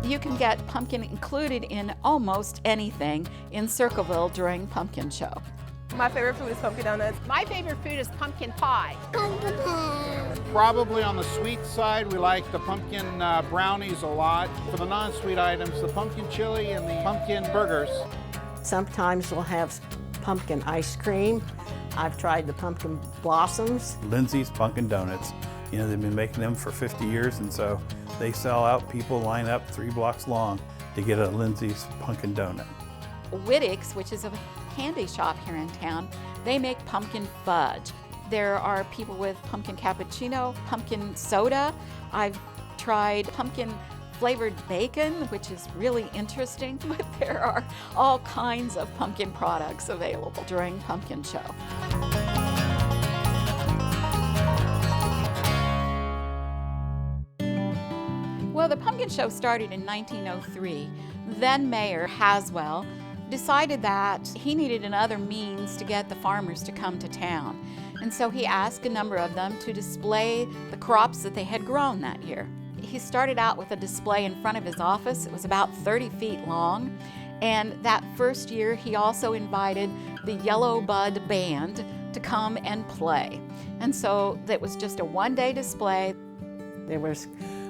You can get pumpkin included in almost anything in Circleville during Pumpkin Show. My favorite food is pumpkin donuts. My favorite food is pumpkin pie. Pumpkin pie. Probably on the sweet side, we like the pumpkin brownies a lot. For the non-sweet items, the pumpkin chili and the pumpkin burgers. Sometimes we'll have pumpkin ice cream. I've tried the pumpkin blossoms. Lindsay's Pumpkin Donuts. You know, they've been making them for 50 years, and so they sell out. People line up 3 blocks long to get a Lindsay's Pumpkin Donut. Whittick's, which is a candy shop here in town, they make pumpkin fudge. There are people with pumpkin cappuccino, pumpkin soda. I've tried pumpkin flavored bacon, which is really interesting, but there are all kinds of pumpkin products available during Pumpkin Show. Well, the Pumpkin Show started in 1903. Then Mayor Haswell decided that he needed another means to get the farmers to come to town. And so he asked a number of them to display the crops that they had grown that year. He started out with a display in front of his office. It was about 30 feet long. And that first year, he also invited the Yellow Bud Band to come and play. And so it was just a one-day display. There was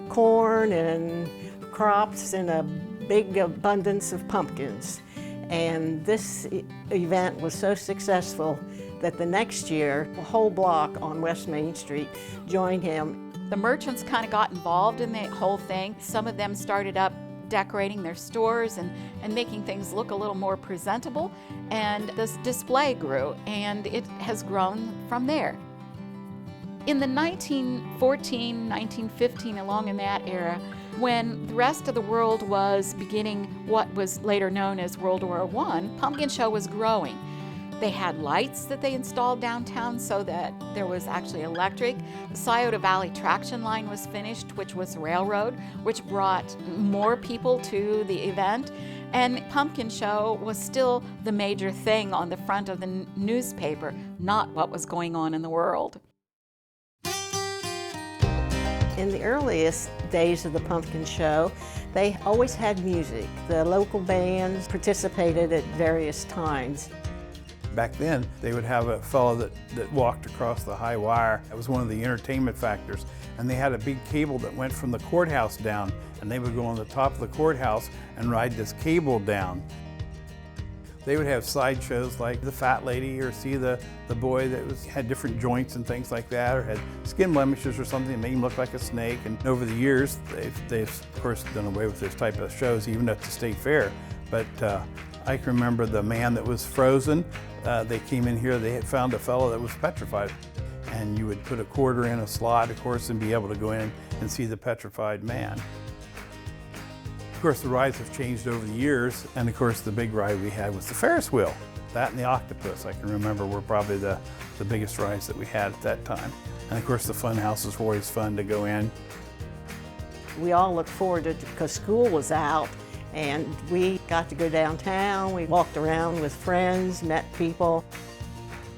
corn and crops and a big abundance of pumpkins. And this event was so successful that the next year, a whole block on West Main Street joined him. The merchants kind of got involved in the whole thing. Some of them started up decorating their stores and making things look a little more presentable. And this display grew, and it has grown from there. In the 1914, 1915, along in that era, when the rest of the world was beginning what was later known as World War I, Pumpkin Show was growing. They had lights that they installed downtown so that there was actually electric. The Scioto Valley traction line was finished, which was railroad, which brought more people to the event. And Pumpkin Show was still the major thing on the front of the newspaper, not what was going on in the world. In the earliest days of the Pumpkin Show, they always had music. The local bands participated at various times. Back then, they would have a fellow that walked across the high wire. That was one of the entertainment factors. And they had a big cable that went from the courthouse down, and they would go on the top of the courthouse and ride this cable down. They would have sideshows like the fat lady, or see the boy that had different joints and things like that, or had skin blemishes or something that made him look like a snake. And over the years, they've of course done away with this type of shows, even at the state fair. But I can remember the man that was frozen. They came in here, they had found a fellow that was petrified. And you would put a quarter in a slot, of course, and be able to go in and see the petrified man. Of course, the rides have changed over the years, and of course, the big ride we had was the Ferris wheel. That and the octopus, I can remember, were probably the biggest rides that we had at that time. And of course, the fun houses were always fun to go in. We all looked forward to it because school was out, and we got to go downtown. We walked around with friends, met people.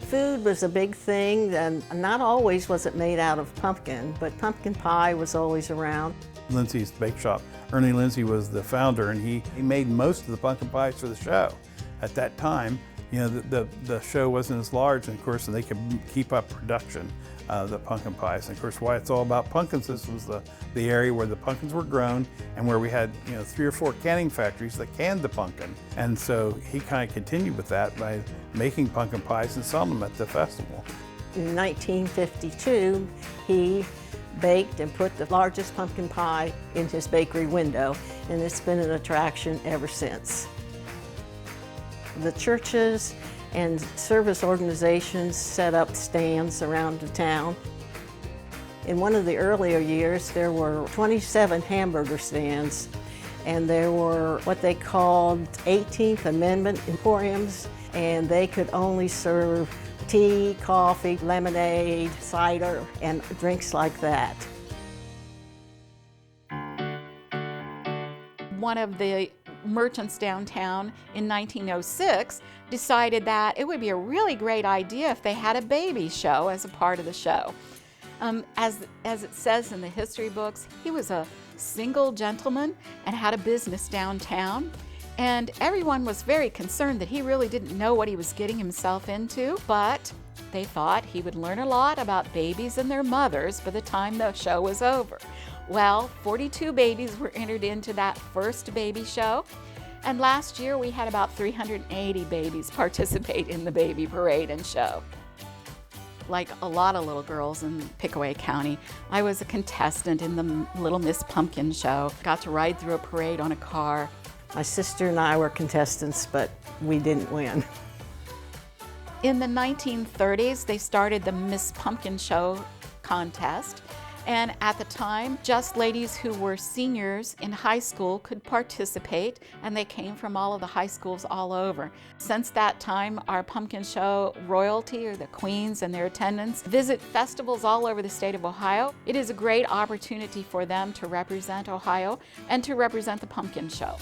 Food was a big thing, and not always was it made out of pumpkin, but pumpkin pie was always around. Lindsay's Bake Shop. Ernie Lindsay was the founder, and he made most of the pumpkin pies for the show. At that time, you know, the show wasn't as large, and of course, they could keep up production of the pumpkin pies. And of course, why it's all about pumpkins, this was the area where the pumpkins were grown and where we had, you know, 3 or 4 canning factories that canned the pumpkin. And so he kind of continued with that by making pumpkin pies and selling them at the festival. In 1952, he baked and put the largest pumpkin pie in his bakery window, and it's been an attraction ever since. The churches and service organizations set up stands around the town. In one of the earlier years, there were 27 hamburger stands, and there were what they called 18th Amendment emporiums, and they could only serve tea, coffee, lemonade, cider, and drinks like that. One of the merchants downtown in 1906 decided that it would be a really great idea if they had a baby show as a part of the show. As it says in the history books, he was a single gentleman and had a business downtown. And everyone was very concerned that he really didn't know what he was getting himself into, but they thought he would learn a lot about babies and their mothers by the time the show was over. Well, 42 babies were entered into that first baby show, and last year we had about 380 babies participate in the baby parade and show. Like a lot of little girls in Pickaway County, I was a contestant in the Little Miss Pumpkin show. Got to ride through a parade on a car. My sister and I were contestants, but we didn't win. In the 1930s, they started the Miss Pumpkin Show contest. And at the time, just ladies who were seniors in high school could participate, and they came from all of the high schools all over. Since that time, our pumpkin show royalty, or the queens and their attendants, visit festivals all over the state of Ohio. It is a great opportunity for them to represent Ohio and to represent the pumpkin show.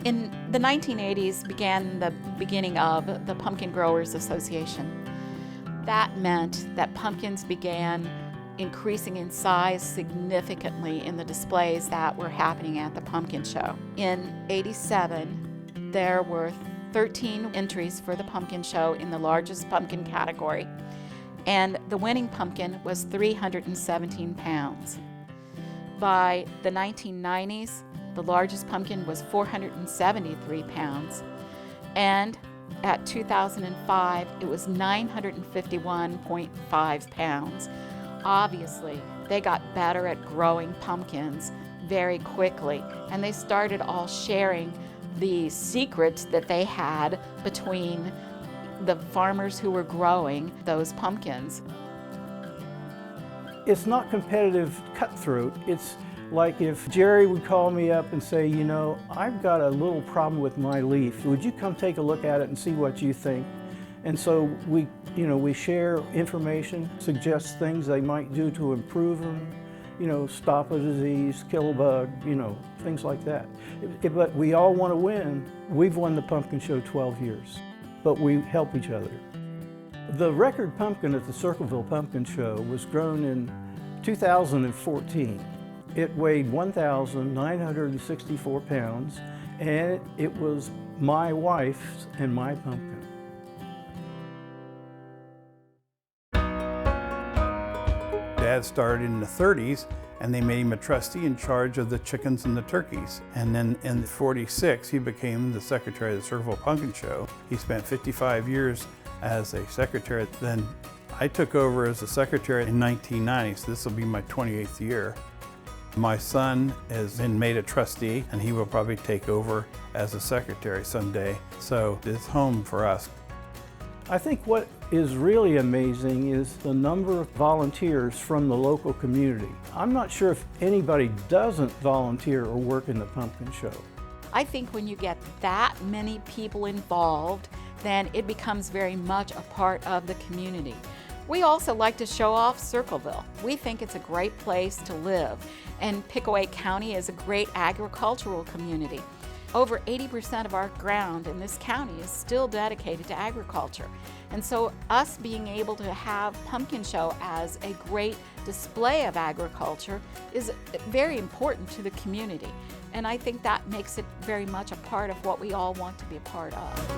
In the 1980s began the beginning of the Pumpkin Growers Association. That meant that pumpkins began increasing in size significantly in the displays that were happening at the pumpkin show. In '87, there were 13 entries for the pumpkin show in the largest pumpkin category, and the winning pumpkin was 317 pounds. By the 1990s, the largest pumpkin was 473 pounds, and at 2005, it was 951.5 pounds. Obviously, they got better at growing pumpkins very quickly, and they started all sharing the secrets that they had between the farmers who were growing those pumpkins. It's not competitive cutthroat. It's like if Jerry would call me up and say, you know, I've got a little problem with my leaf. Would you come take a look at it and see what you think? And so we share information, suggest things they might do to improve them, stop a disease, kill a bug, things like that. But we all want to win. We've won the pumpkin show 12 years, but we help each other. The record pumpkin at the Circleville Pumpkin Show was grown in 2014. It weighed 1,964 pounds, and it was my wife's and my pumpkin. Dad started in the 30s, and they made him a trustee in charge of the chickens and the turkeys. And then in '46, he became the secretary of the Circleville Pumpkin Show. He spent 55 years as a secretary. Then I took over as a secretary in 1990, so this will be my 28th year. My son has been made a trustee, and he will probably take over as a secretary someday. So it's home for us. I think what is really amazing is the number of volunteers from the local community. I'm not sure if anybody doesn't volunteer or work in the pumpkin show. I think when you get that many people involved, then it becomes very much a part of the community. We also like to show off Circleville. We think it's a great place to live, and Pickaway County is a great agricultural community. Over 80% of our ground in this county is still dedicated to agriculture. And so us being able to have Pumpkin Show as a great display of agriculture is very important to the community. And I think that makes it very much a part of what we all want to be a part of.